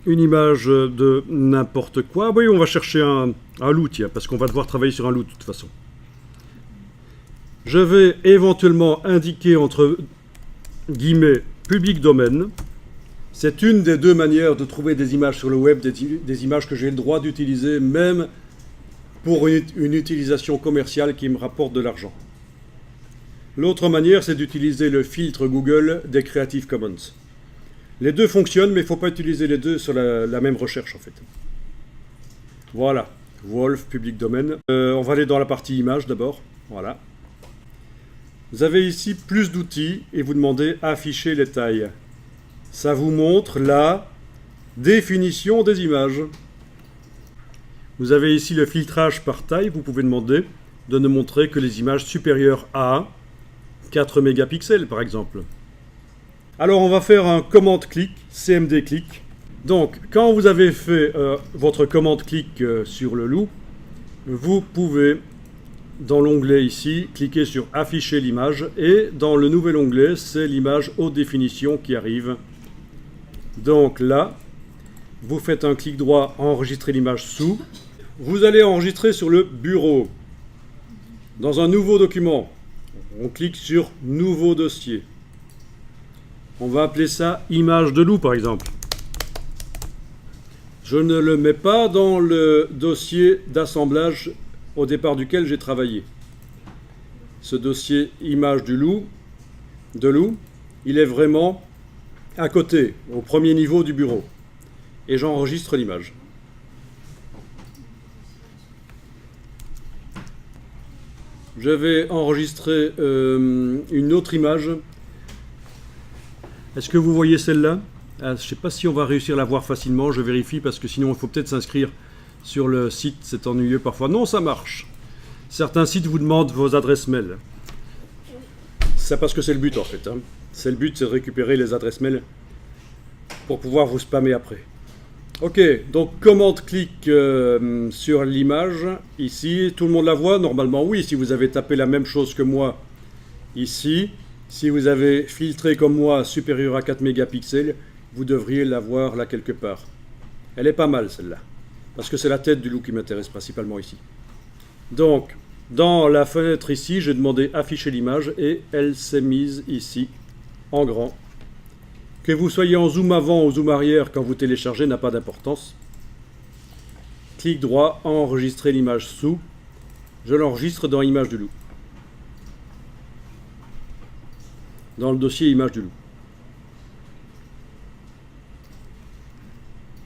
une image de n'importe quoi. Oui, on va chercher un loup, tiens, parce qu'on va devoir travailler sur un loup de toute façon. Je vais éventuellement indiquer entre guillemets public domaine. C'est une des deux manières de trouver des images sur le web, des images que j'ai le droit d'utiliser, même pour une utilisation commerciale qui me rapporte de l'argent. L'autre manière, c'est d'utiliser le filtre Google des Creative Commons. Les deux fonctionnent, mais il ne faut pas utiliser les deux sur la même recherche, en fait. Voilà, Wolf, public domaine. On va aller dans la partie images d'abord. Voilà. Vous avez ici plus d'outils et vous demandez afficher les tailles. Ça vous montre la définition des images. Vous avez ici le filtrage par taille. Vous pouvez demander de ne montrer que les images supérieures à 4 mégapixels, par exemple. Alors, on va faire un commande-clic, CMD-clic. Donc, quand vous avez fait votre commande-clic sur le loup, vous pouvez, dans l'onglet ici, cliquer sur afficher l'image et dans le nouvel onglet, c'est l'image haute définition qui arrive. Donc là, vous faites un clic droit, enregistrer l'image sous. Vous allez enregistrer sur le bureau. Dans un nouveau document, on clique sur nouveau dossier. On va appeler ça image de loup par exemple. Je ne le mets pas dans le dossier d'assemblage au départ duquel j'ai travaillé. Ce dossier image du loup, il est vraiment à côté, au premier niveau du bureau. Et j'enregistre l'image. Je vais enregistrer une autre image. Est-ce que vous voyez celle-là? Je ne sais pas si on va réussir à la voir facilement, je vérifie parce que sinon il faut peut-être s'inscrire sur le site, c'est ennuyeux parfois. Non, ça marche. Certains sites vous demandent vos adresses mail. C'est parce que c'est le but en fait. C'est le but, c'est de récupérer les adresses mail pour pouvoir vous spammer après. Ok, donc commande-clic sur l'image, ici, tout le monde la voit? Normalement oui, si vous avez tapé la même chose que moi ici, si vous avez filtré comme moi supérieur à 4 mégapixels, vous devriez la voir là quelque part. Elle est pas mal celle-là, parce que c'est la tête du loup qui m'intéresse principalement ici. Donc, dans la fenêtre ici, j'ai demandé afficher l'image et elle s'est mise ici, en grand. Que vous soyez en zoom avant ou zoom arrière quand vous téléchargez n'a pas d'importance. Clic droit, enregistrer l'image sous. Je l'enregistre dans image du loup. Dans le dossier image du loup.